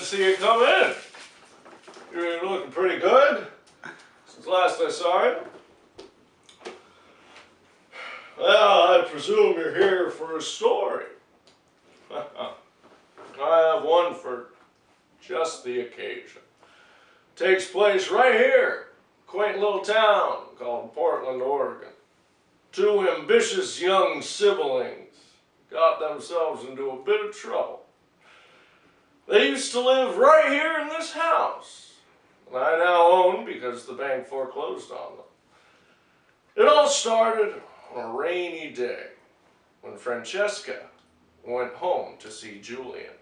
to see you come in. You're looking pretty good since last I saw you. Well, I presume you're here for a story. I have one for just the occasion. Takes place right here, quaint little town called Portland, Oregon. Two ambitious young siblings got themselves into a bit of trouble. They used to live right here in this house, and I now own because the bank foreclosed on them. It all started on a rainy day when Francesca went home to see Julian.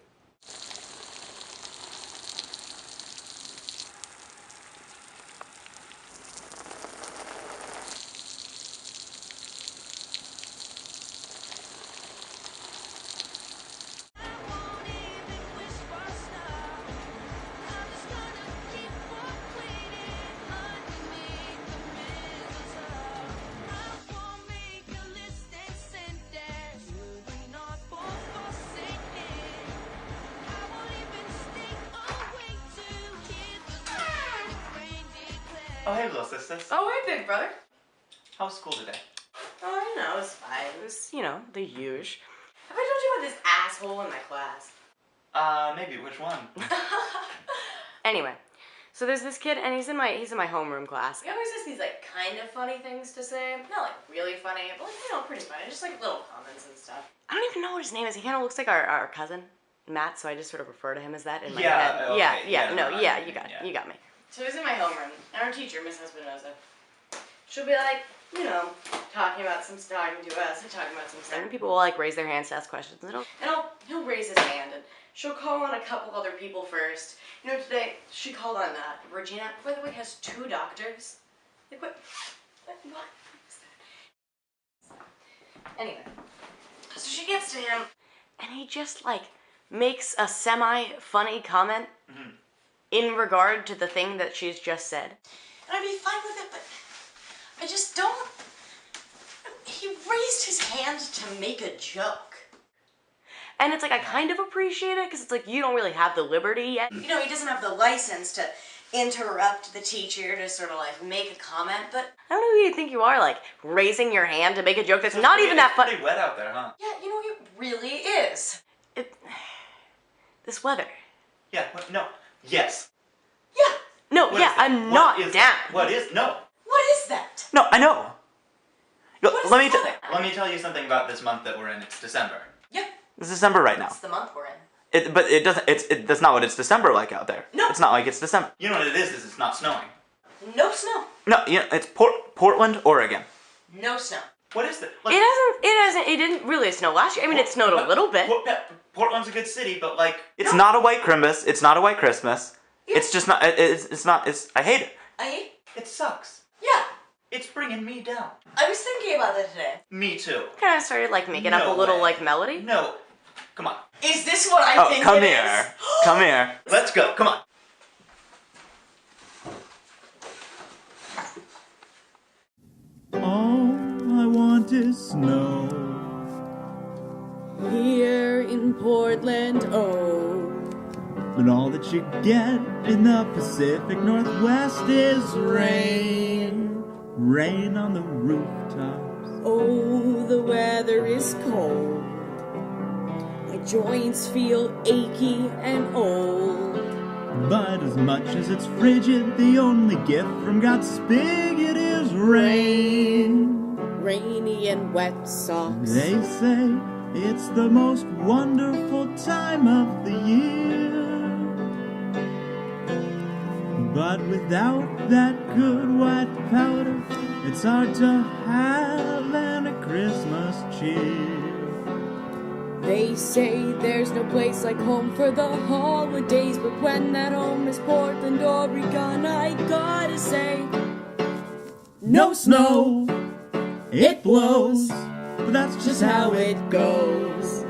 Oh, hey, little sisters. Oh, hey, big brother. How was school today? Oh, you know, it was fine. It was, you know, the huge. Have I told you about this asshole in my class? Maybe. Which one? Anyway, so there's this kid, and he's in my homeroom class. He always has these, like, kind of funny things to say. Not, like, really funny, but, like, you know, pretty funny. Just, like, little comments and stuff. I don't even know what his name is. He kind of looks like our cousin, Matt, so I just sort of refer to him as that in my head. Okay. You got me. So he's in my homeroom, and our teacher, Miss Espinosa, she'll be like, you know, talking about some stuff, talking to us, and talking about some stuff. And people will, like, raise their hands to ask questions, and he'll raise his hand, and she'll call on a couple other people first. You know, today, she called on Regina, who, by the way, has 2 doctors. Like, what is that? Anyway, so she gets to him, and he just, like, makes a semi-funny comment. Mm-hmm. In regard to the thing that she's just said. And I'd be fine with it, but I just don't. He raised his hand to make a joke. And it's like, I kind of appreciate it, because it's like, you don't really have the liberty yet. You know, he doesn't have the license to interrupt the teacher to sort of, like, make a comment, but I don't know who you think you are, like, raising your hand to make a joke that's not even that funny. It's pretty wet out there, huh? Yeah, you know, it really is. This weather. Yeah, no. Yes. Yeah. No, what yeah, I'm not down. What is? No. What is that? No, I know. Let me tell you something about this month that we're in. It's December. Yeah. It's December right now. It's the month we're in. But it doesn't. That's not what it's December like out there. No. It's not like it's December. You know what it is it's not snowing. No snow. No, you know, it's Portland, Oregon. No snow. What is it? Like, it didn't really snow last year. I mean, it snowed a little bit. Portland's a good city, but, like, it's not a white Christmas. It's not a white Christmas. Yeah. It's just not, it's not, I hate it. I hate it? It sucks. Yeah. It's bringing me down. I was thinking about that today. Me too. Kind of started, like, making up a little, like, melody. No. Come on. Is this what I think come it here. is? Come here. Let's go. Come on. All I want is snow. Here in Portland, oh. But all that you get in the Pacific Northwest is rain. Rain on the rooftops. Oh, the weather is cold. My joints feel achy and old. But as much as it's frigid, the only gift from God's spigot is rain. Rainy and wet socks. They say it's the most wonderful time of the year. But without that good white powder, it's hard to have any Christmas cheer. They say there's no place like home for the holidays, but when that home is Portland, Oregon, I gotta say, no snow, it blows, but that's just how it goes.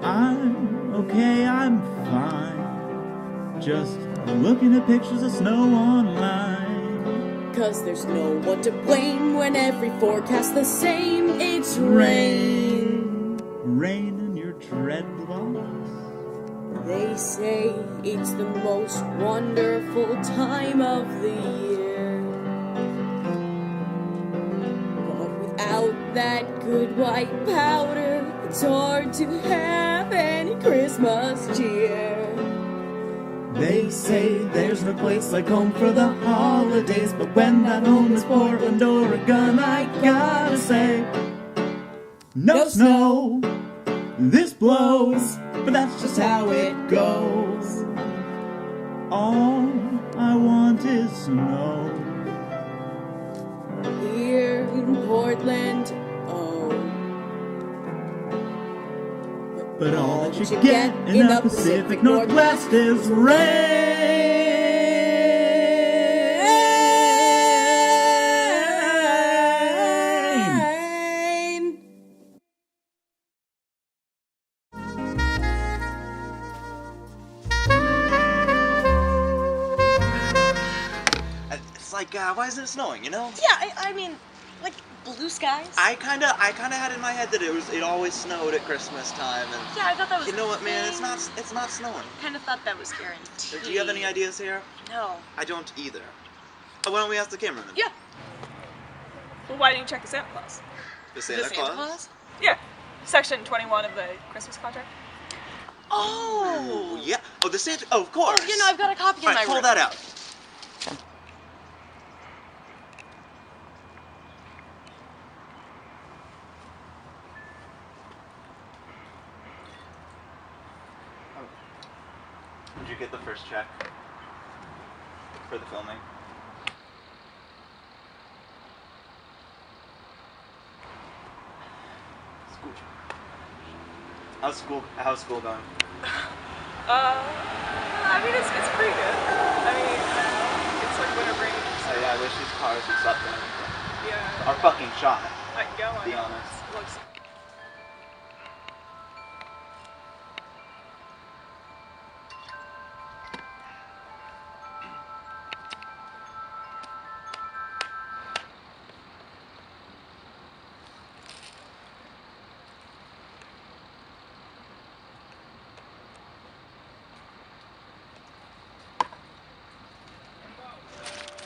I'm okay, I'm fine, just looking at pictures of snow online. 'Cause there's no one to blame when every forecast the same, it's rain. Rain in your dreadlocks. They say it's the most wonderful time of the year. But without that good white powder, it's hard to have any Christmas cheer. They say there's no place like home for the holidays, but when that home is Portland, Oregon, I gotta say, no snow, this blows, but that's just how it goes. All I want is snow. Here in Portland, oh. But all that you get in the Pacific Northwest is rain. It's like, why isn't it snowing, you know? Yeah, I mean, like blue skies. I kinda had in my head that it always snowed at Christmas time, and Yeah, I thought that was. you know what, man? It's not snowing. Kind of thought that was guaranteed. Do you have any ideas here? No. I don't either. Oh, why don't we ask the cameraman? Yeah. Well, why didn't you check the Santa Claus? The Santa Claus? Yeah. Section 21 of the Christmas contract. Oh. Yeah. Oh, the Santa. Oh, of course. Oh, you know, I've got a copy in All my right, pull room. that out. Did you get the first check for the filming? How's school going? I mean, it's pretty good. I mean, it's like winter break. Oh yeah, I wish these cars would stop doing Yeah. Are fucking shot. I can go on. Be honest. Looks.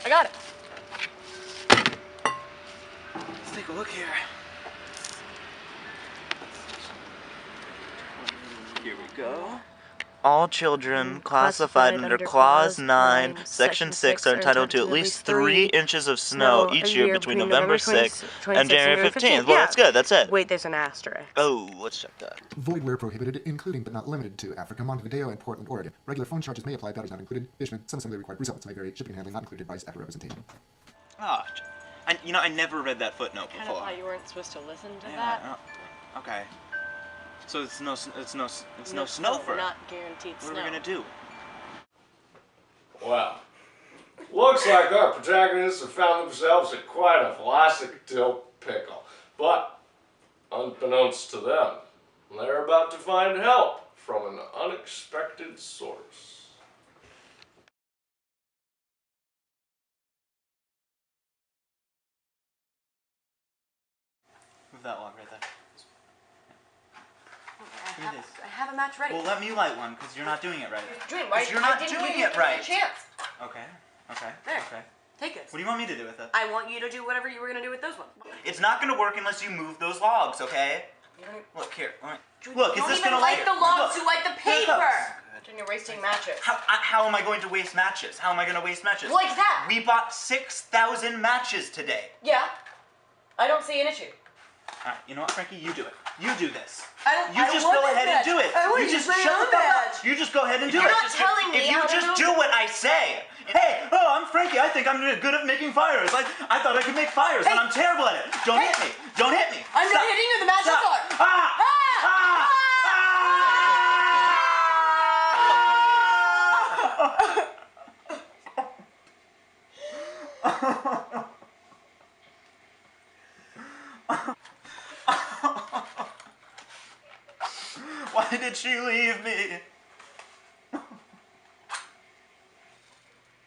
I got it. Let's take a look here. Here we go. All children classified under Clause 9, Section 6 are entitled to at least 3 inches of snow each year between November 6th and January 15th. Well, that's good. That's it. Wait, there's an asterisk. Oh, let's check that. Void where prohibited, including but not limited to Africa, Montevideo, and Portland, Oregon. Regular phone charges may apply. Batteries not included. Additionally, some assembly required results may vary. Shipping and handling not included. Price after representation. Ah, I never read that footnote Kind of before. thought you weren't supposed to listen to Yeah, that. okay. So it's no snow for. Not guaranteed What snow. are we gonna do? Well, looks like our protagonists have found themselves in quite a classic dill pickle. But, unbeknownst to them, they're about to find help from an unexpected source. Move that log right there. I have a match ready. Well, let me light one, because you're not doing it right. Julian, why? You're not I didn't doing give you it right. a chance. Okay. There. Okay. Take this. What do you want me to do with it? I want you to do whatever you were gonna do with those ones. It's not gonna work unless you move those logs, okay? Look here. Look, is Don't this even gonna light the logs, you light the Here it goes. paper. And you're wasting matches. How am I going to waste matches? How am I gonna waste matches? Like that. We bought 6,000 matches today. Yeah. I don't see an issue. Alright, you know what, Frankie? You do it. You do this. I You just want go this ahead and match. do it. I want You to just use my shut own the fuck match. up. You just go ahead and do You're it. not telling me If you how to just do do it. what I say. Hey, I'm Frankie. I think I'm good at making fires. I thought I could make fires, and I'm terrible at it. Don't hit me. Don't hit me. I'm not hitting you. The matches Stop. are. Ah! Why did she leave me?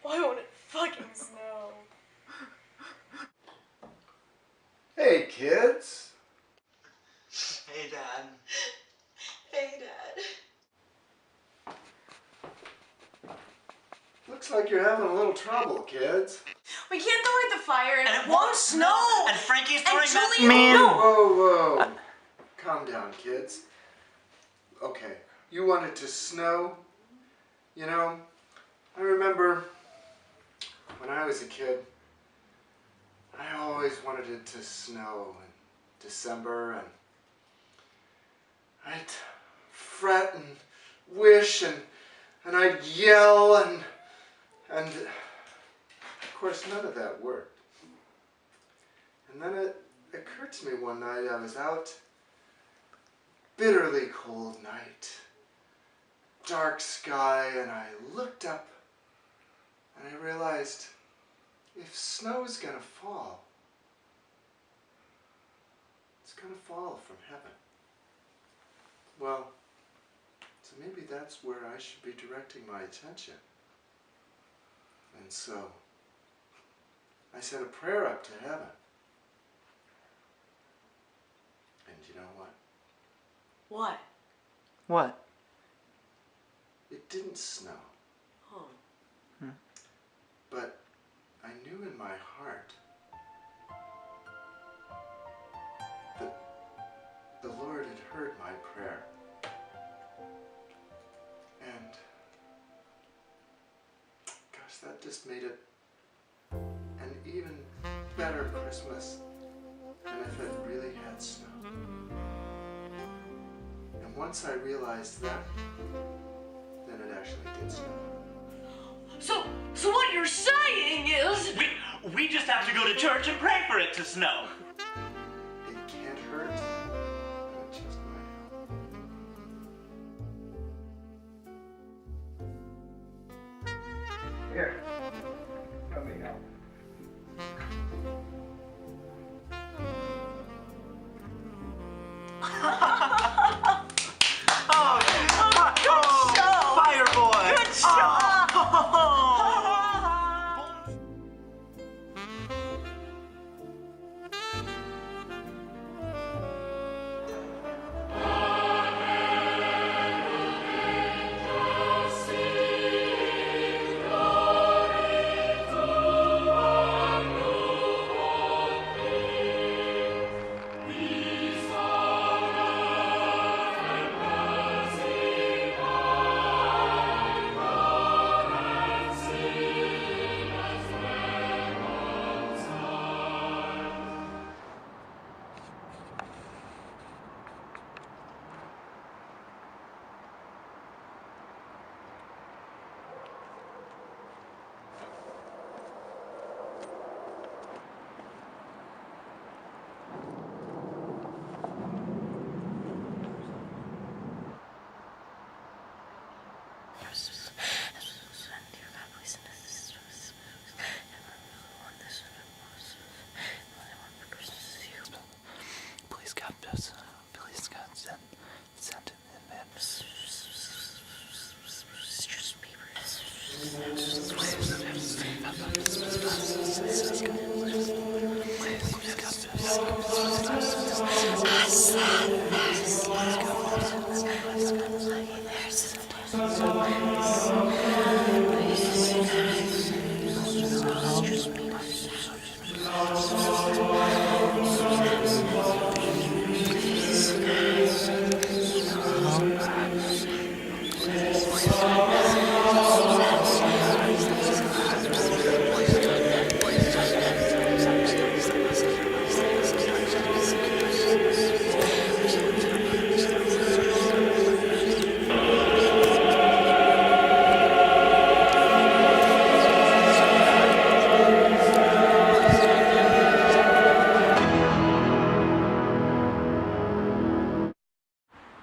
Why won't it fucking snow? Hey, kids. Hey, Dad. Hey, Dad. Looks like you're having a little trouble, kids. We can't throw it the fire and And it won't snow. And Frankie's throwing that. Julian, Man. no. Whoa. Calm down, kids. Okay, you want it to snow? You know, I remember when I was a kid, I always wanted it to snow in December, and I'd fret and wish, and I'd yell, and of course none of that worked. And then it occurred to me one night, I was out, bitterly cold night, dark sky, and I looked up and I realized if snow's gonna fall, it's gonna fall from heaven. Well, so maybe that's where I should be directing my attention. And so I sent a prayer up to heaven. And you know what? What? What? It didn't snow. Oh. But I knew in my heart that the Lord had heard my prayer. And gosh, that just made it an even better Christmas than if it really had snow. And once I realized that, then it actually did snow. So what you're saying is... We just have to go to church and pray for it to snow. It can't hurt, and it just might help. Here, let me help. Fire boy! Good job! Please God, send him in, man.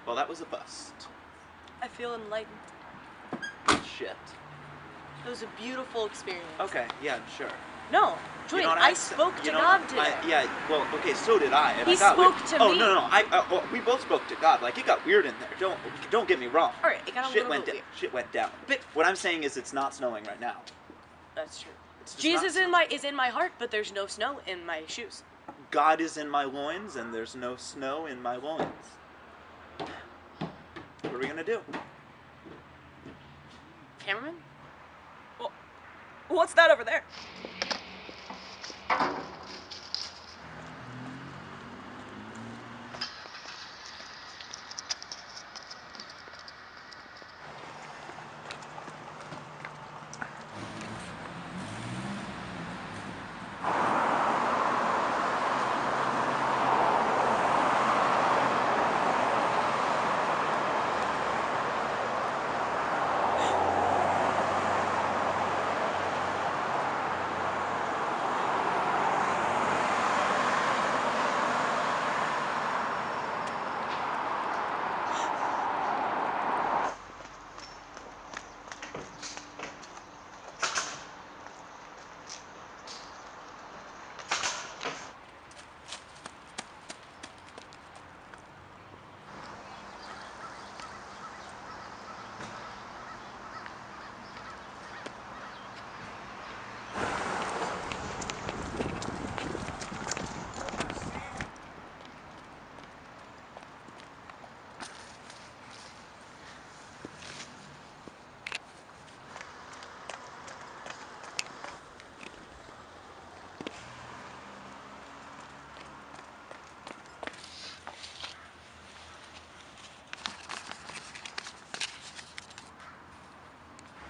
Well, that was a bust. I feel enlightened. Shit. It was a beautiful experience. Okay, yeah, sure. No, Julian, what I spoke to God today. Yeah, well, okay, so did I. And He I got spoke weird. to Oh, me. no, we both spoke to God. Like, it got weird in there. Don't get me wrong. All right, it got a Shit little went bit down. weird. Shit went down. But- what I'm saying is, it's not snowing right now. That's true. It's just Jesus not is in my heart, but there's no snow in my shoes. God is in my loins, and there's no snow in my loins. What are we gonna do? Cameraman? What's that over there?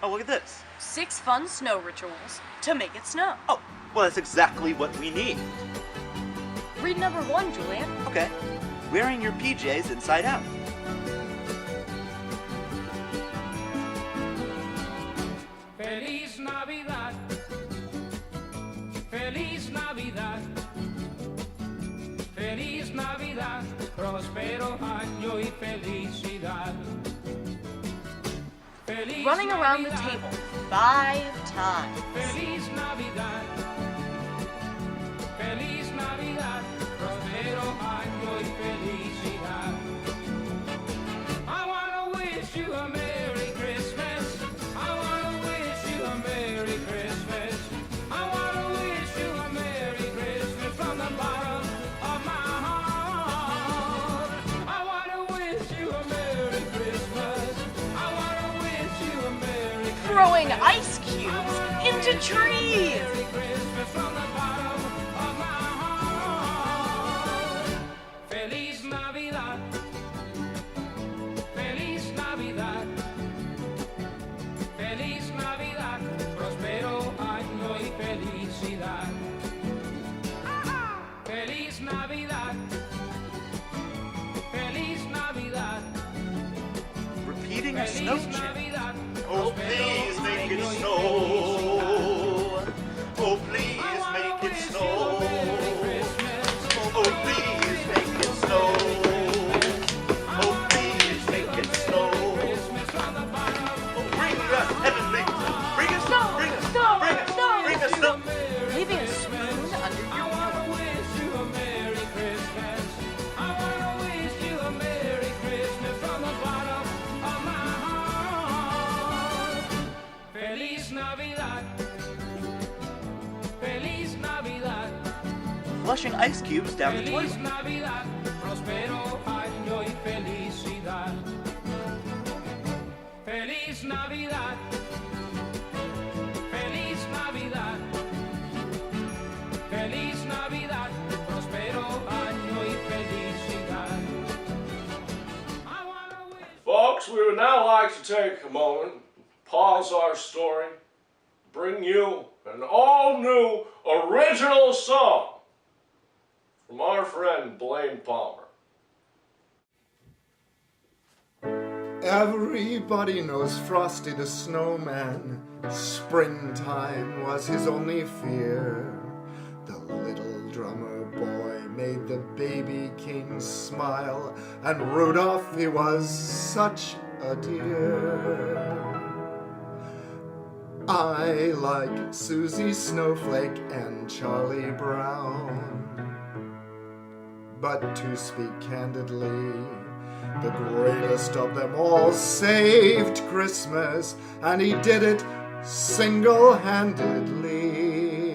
Oh, look at this. 6 fun snow rituals to make it snow. Oh, well, that's exactly what we need. Read number 1, Julian. Okay. Wearing your PJs inside out. Feliz Navidad. Feliz Navidad. Feliz Navidad. Prospero año y felicidad. Feliz Running around the Navidad. table 5 times. Feliz Navidad. Feliz Navidad. Prospero año y felicidad. I wanna wish you a Merry Christmas. I wanna wish you a Merry Christmas. I wanna wish you a Merry Christmas from the bottom of my heart. I wanna wish you a Merry Christmas. I wanna wish you a Merry Christmas. Throwing ice cubes into trees. Merry Christmas from the bottom of my heart. Feliz Navidad. Feliz Navidad. Feliz Navidad. Prospero año y felicidad. Feliz Navidad. Feliz Navidad. Repeating a snow Feliz chant. Navidad. Oh, please make it snow. Oh, please make it snow. Oh, please make it snow. Oh, please make it snow. Oh, bring us heavenly. Bring us snow. Bring us snow. Bring us snow. Bring us snow. Leaving a spoon under your pillow. Wish you a Merry Christmas. I wanna wish you a Merry Christmas from the bottom of my heart. Feliz Navidad. Feliz Navidad. Flushing ice cubes down the Feliz toilet. Navidad. Prospero año y felicidad. Feliz Navidad. Feliz Navidad. Feliz Navidad. Prospero año y felicidad. I wanna wish. Folks, we would now like to take a moment, pause our story, bring you an all-new original song from our friend Blaine Palmer. Everybody knows Frosty the Snowman. Springtime was his only fear. The little drummer boy made the baby king smile, and Rudolph, he was such a dear. I like Susie Snowflake and Charlie Brown. But to speak candidly, the greatest of them all saved Christmas, and he did it single-handedly.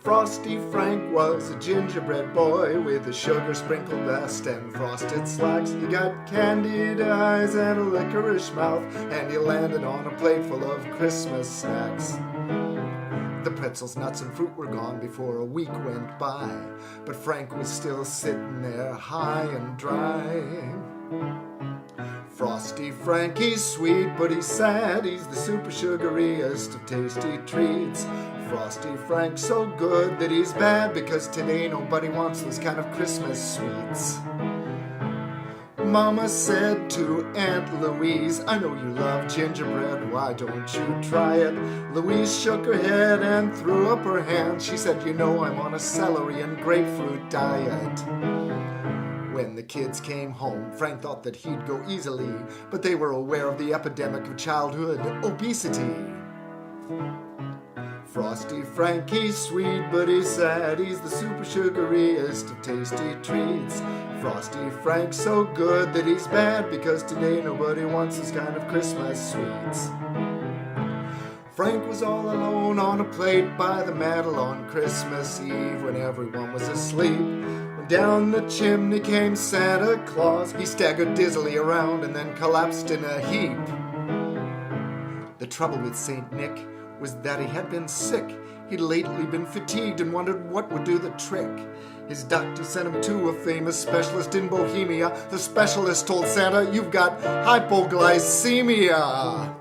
Frosty Frank was a gingerbread boy with a sugar-sprinkled vest and frosted slacks. He got candied eyes and a licorice mouth, and he landed on a plate full of Christmas snacks. The pretzels, nuts, and fruit were gone before a week went by, but Frank was still sitting there high and dry. Frosty Frank, he's sweet, but he's sad. He's the super sugariest of tasty treats. Frosty Frank so good that he's bad, because today nobody wants those kind of Christmas sweets. Mama said to Aunt Louise, I know you love gingerbread, why don't you try it? Louise shook her head and threw up her hand. She said, you know I'm on a celery and grapefruit diet. When the kids came home, Frank thought that he'd go easily, but they were aware of the epidemic of childhood obesity. Frosty Frank, he's sweet, but he's sad. He's the super sugariest of tasty treats. Frosty Frank so good that he's bad, because today nobody wants this kind of Christmas sweets. Frank was all alone on a plate by the mantel on Christmas Eve when everyone was asleep. When down the chimney came Santa Claus, he staggered dizzily around and then collapsed in a heap. The trouble with Saint Nick was that he had been sick. He'd lately been fatigued and wondered what would do the trick. His doctor sent him to a famous specialist in Bohemia. The specialist told Santa, you've got hypoglycemia.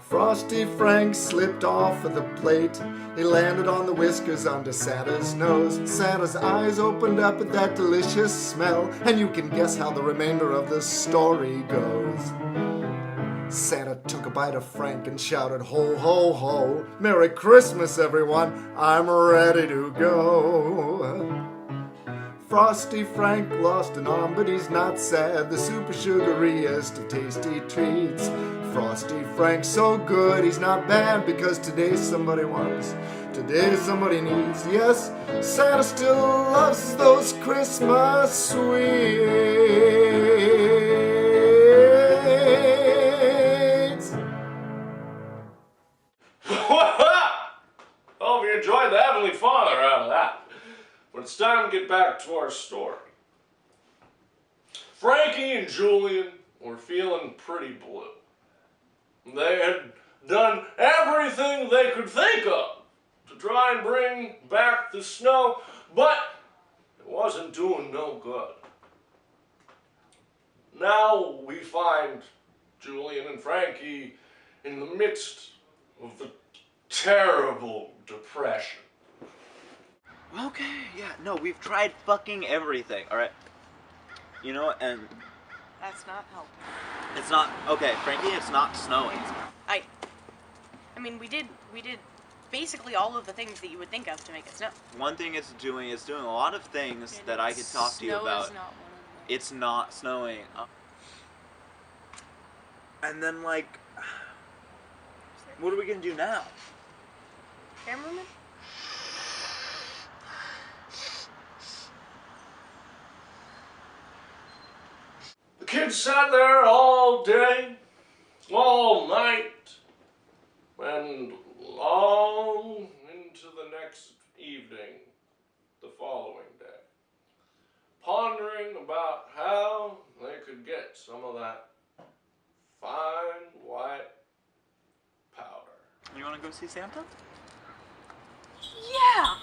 Frosty Frank slipped off of the plate. He landed on the whiskers under Santa's nose. Santa's eyes opened up at that delicious smell, and you can guess how the remainder of the story goes. Santa took a bite of Frank and shouted, ho, ho, ho, Merry Christmas, everyone, I'm ready to go. Frosty Frank lost an arm, but he's not sad, the super sugariest of tasty treats. Frosty Frank so good, he's not bad, because today somebody wants, today somebody needs. Yes, Santa still loves those Christmas sweets. Hope you enjoyed the Heavenly Father out of that. But it's time to get back to our story. Frankie and Julian were feeling pretty blue. They had done everything they could think of to try and bring back the snow, but it wasn't doing no good. Now we find Julian and Frankie in the midst of the terrible depression. Okay, yeah, no, we've tried fucking everything, alright? You know, and That's not helping. it's not, okay, Frankie, it's not snowing. I mean, we did basically all of the things that you would think of to make it snow. One thing it's doing a lot of things And that I could talk to you snow about. is not one of them. It's not snowing. And then, like, what are we gonna do now? Cameraman? The kids sat there all day, all night, and long into the next evening the following day, pondering about how they could get some of that fine white powder. You wanna go see Santa? Yeah!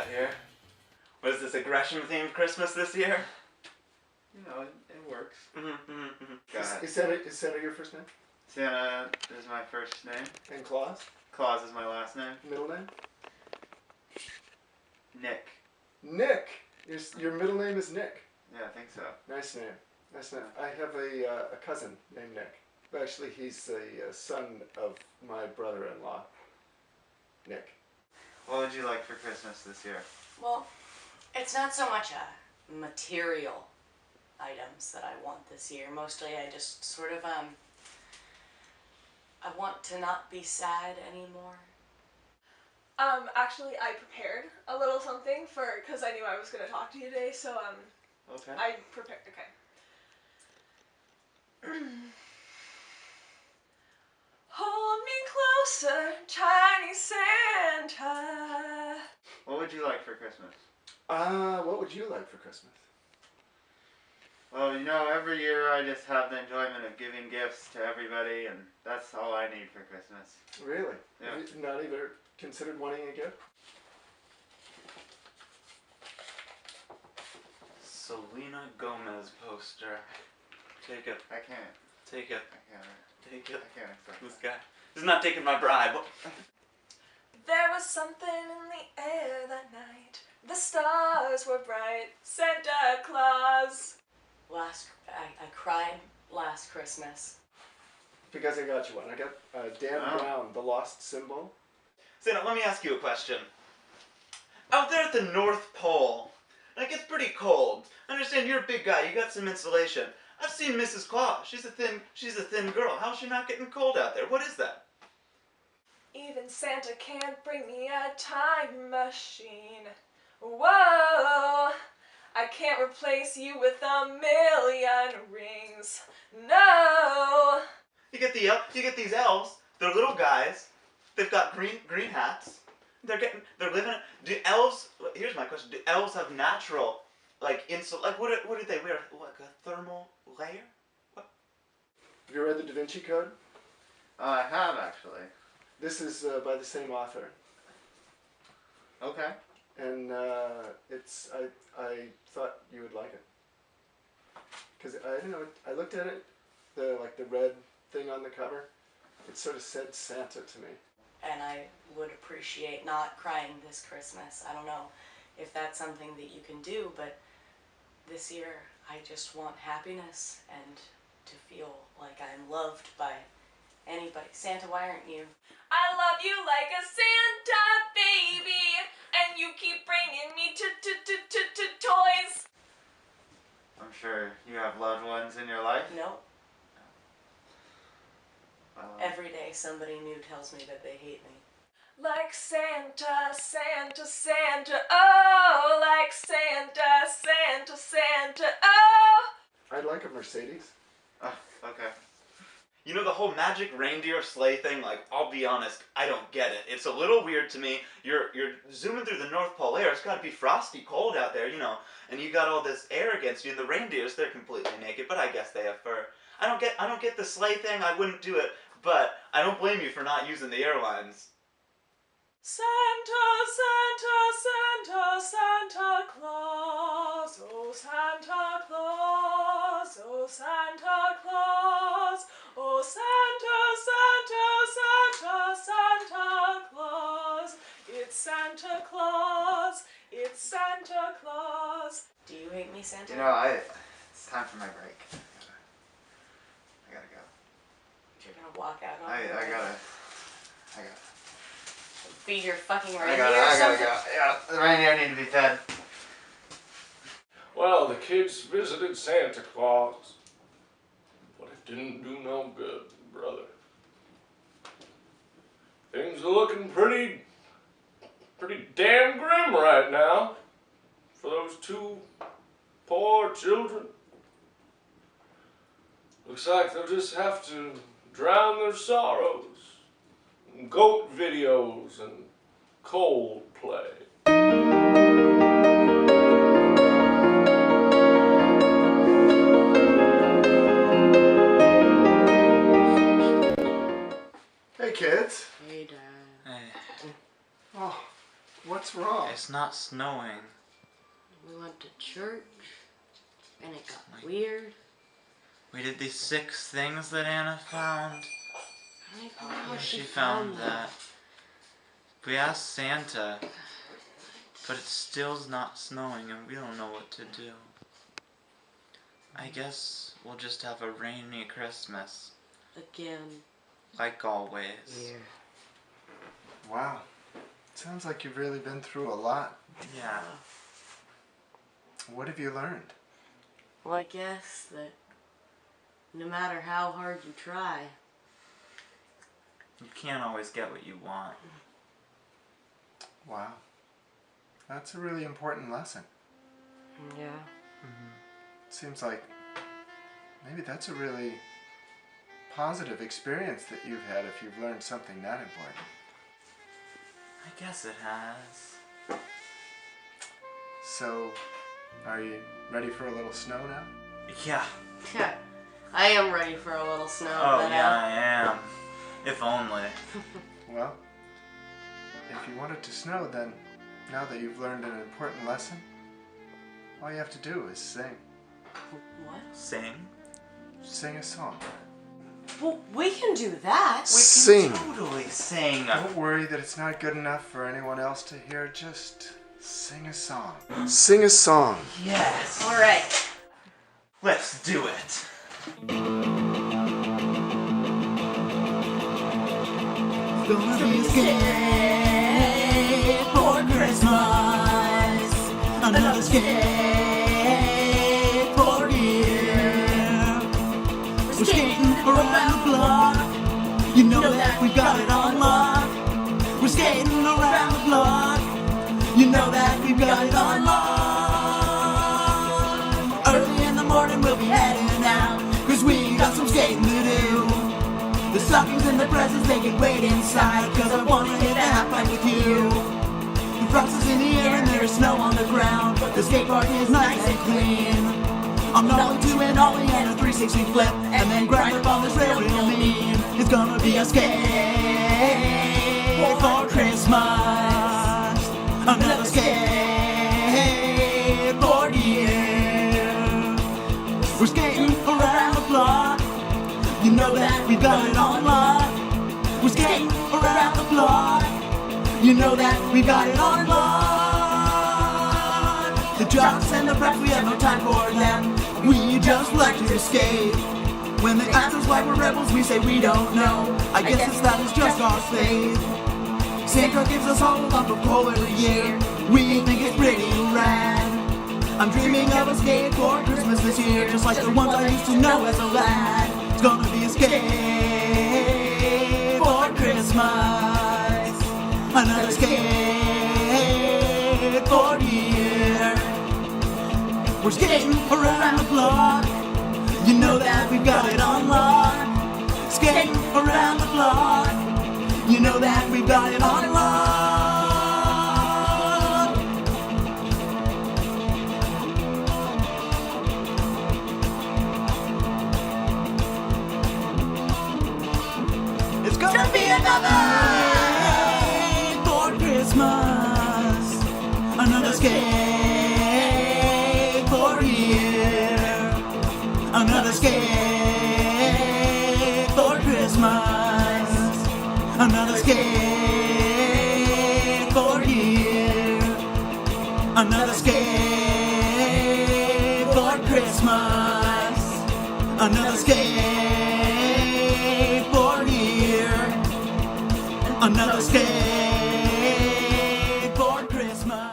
got here? What is this, aggression-themed Christmas this year? You know, it works. Go ahead. Is Santa your first name? Santa is my first name. And Claus? Claus is my last name. Middle name? Nick. Nick! Your middle name is Nick. Yeah, I think so. Nice name. Nice name. I have a cousin named Nick. Actually, he's the son of my brother-in-law, Nick. What would you like for Christmas this year? Well, it's not so much material items that I want this year. Mostly I just sort of, I want to not be sad anymore. Actually, I prepared a little something because I knew I was going to talk to you today, so, Okay. I prepared, okay. Hold me closer, tiny Santa. What would you like for Christmas? What would you like for Christmas? Well, you know, every year I just have the enjoyment of giving gifts to everybody, and that's all I need for Christmas. Really? Yeah. Have you not even considered wanting a gift? Selena Gomez poster. Take it. I can't. Take it. I can't. Take it. I can't accept This guy. He's not taking my bribe. There was something in the air that night. The stars were bright. Santa Claus. I cried last Christmas. Because I got you one. I got Dan Brown, The Lost Symbol. Santa, let me ask you a question. Out there at the North Pole, it gets pretty cold. I understand you're a big guy. You got some insulation. I've seen Mrs. Claus. She's a thin girl. How's she not getting cold out there? What is that? Even Santa can't bring me a time machine. Whoa! I can't replace you with a million rings. No! You get these elves. They're little guys. They've got green hats. They're living. Do elves? Here's my question. Do elves have natural, what do they wear? Like a thermal layer? What? Have you read the Da Vinci Code? I have, actually. This is by the same author. Okay. And I thought you would like it. Because I don't know, I looked at it, the red thing on the cover, it sort of said Santa to me. And I would appreciate not crying this Christmas. I don't know if that's something that you can do, but this year I just want happiness and to feel like I'm loved by anybody. Santa, why aren't you? I love you like a Santa baby, and you keep bringing me toys. I'm sure you have loved ones in your life. No. Every day somebody new tells me that they hate me. Like Santa, Santa, Santa, oh, like Santa, Santa, Santa, oh. I'd like a Mercedes. Oh, okay. You know the whole magic reindeer sleigh thing, I'll be honest, I don't get it. It's a little weird to me. You're zooming through the North Pole air. It's got to be frosty cold out there, and you got all this air against you, and the reindeers, they're completely naked, but I guess they have fur. I don't get the sleigh thing. I wouldn't do it, but I don't blame you for not using the airlines. Santa, Santa, Santa, Santa Claus, oh Santa Claus, oh Santa Claus, oh Santa, Santa, Santa, Santa Claus, it's Santa Claus, it's Santa Claus. Do you hate me, Santa? You know, it's time for my break. I gotta go. You're gonna walk out on I me. gotta. Feed your fucking I reindeer or gotta something? go. Yeah, the reindeer need to be fed. Well, the kids visited Santa Claus, but it didn't do no good, brother. Things are looking pretty damn grim right now for those two poor children. Looks like they'll just have to drown their sorrows in goat videos and Coldplay. Hey kids. Hey, Dad. Oh, what What's wrong? It's not snowing. We went to church, and it got weird. We did these 6 things that Anna found. I don't know how She found that. We asked Santa, but it still's not snowing and we don't know what to do. I guess we'll just have a rainy Christmas. Again. Like always. Yeah. Wow. Sounds like you've really been through a lot. Yeah. What have you learned? Well, I guess that no matter how hard you try, You can't always get what you want. Wow. That's a really important lesson. yeah. Seems like maybe that's a really positive experience that you've had if you've learned something that important. I guess it has. So, are you ready for a little snow now? Yeah. Yeah. I am ready for a little snow. Oh but, yeah, I am. If only. Well, if you want it to snow, then now that you've learned an important lesson, all you have to do is sing. What? Sing? Sing a song. Well, we can do that. Sing! Totally sing. Don't worry that it's not good enough for anyone else to hear. Just sing a song. Sing a song. Yes. All right. Let's do it. Gonna be a skate for Christmas. Another skate for year. We're skating around the block. You know that we got it on lock. We're skating around the block. You know that we got it on lock. Early in the morning we'll be heading out, 'cause we got some skating to do. The stockings and the presents, they can wait inside, 'cause I wanna hit the half pipe with you. The frost is in the air and there's snow on the ground, but the skate park is nice and clean. I'm nollie to an ollie and a 360 flip, and then grind up on this rail real mean. It's gonna be a skate for Christmas. Another skate for year. We're skating around the block. You know that we got it on lock. We're skating around the block. You know that we got it on lock. The jocks and the preps, we have no time for them. We just like to skate. When they ask us why we're rebels, we say we don't know. I guess that is just our faith. Santa gives us all a lump of coal every year. We think it's pretty rad. I'm dreaming of a skate for Christmas this year, just like the ones I used to know as a lad. It's gonna be a skate for Christmas. Another skate for year. We're skating around the block. You know that we got it on lock. Skating around the block. You know that we got it on lock. It's gonna be another skate for Christmas. Another skate for a year. Another skate for Christmas. Another skate for a year. Another skate for Christmas. Another skate for a year. Another skate for Christmas.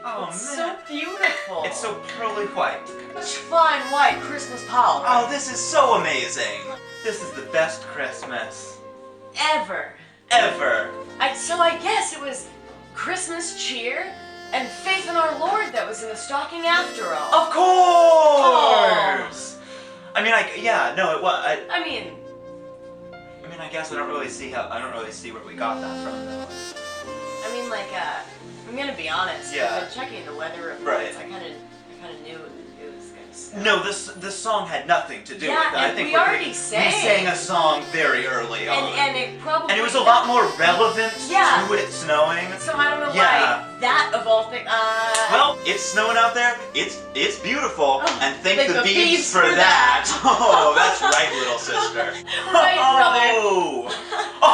Oh It's man. so beautiful. It's so pearly white. Such fine white Christmas powder. Oh, this is so amazing. This is the best Christmas Ever. ever. So I guess it was Christmas cheer and faith in our Lord that was in the stocking after all. Of course! I mean, no, it was. I mean, I guess I don't really see where we got that from, though. like, I'm gonna be honest. Yeah. I've been checking the weather reports. Right. I kind of knew it was gonna snow. No, this song had nothing to do with that. and I think we already sang. We sang a song very early on. And it probably. And it was a lot more relevant Yeah. to it snowing. So I don't know Yeah. why that of all things. Well, it's snowing out there. It's beautiful, and thank the beeps beeps for that. Oh, that's right, little sister. Right, brother. Oh! Oh!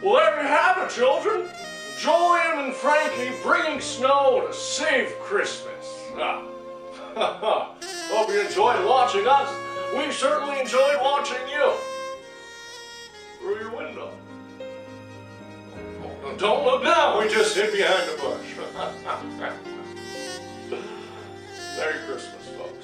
Well, there you have it, children. Julian and Frankie bringing snow to save Christmas. Hope you enjoyed watching us. We certainly enjoyed watching you. Through your window. Oh, don't look down, we just hid behind a bush. Merry Christmas, folks.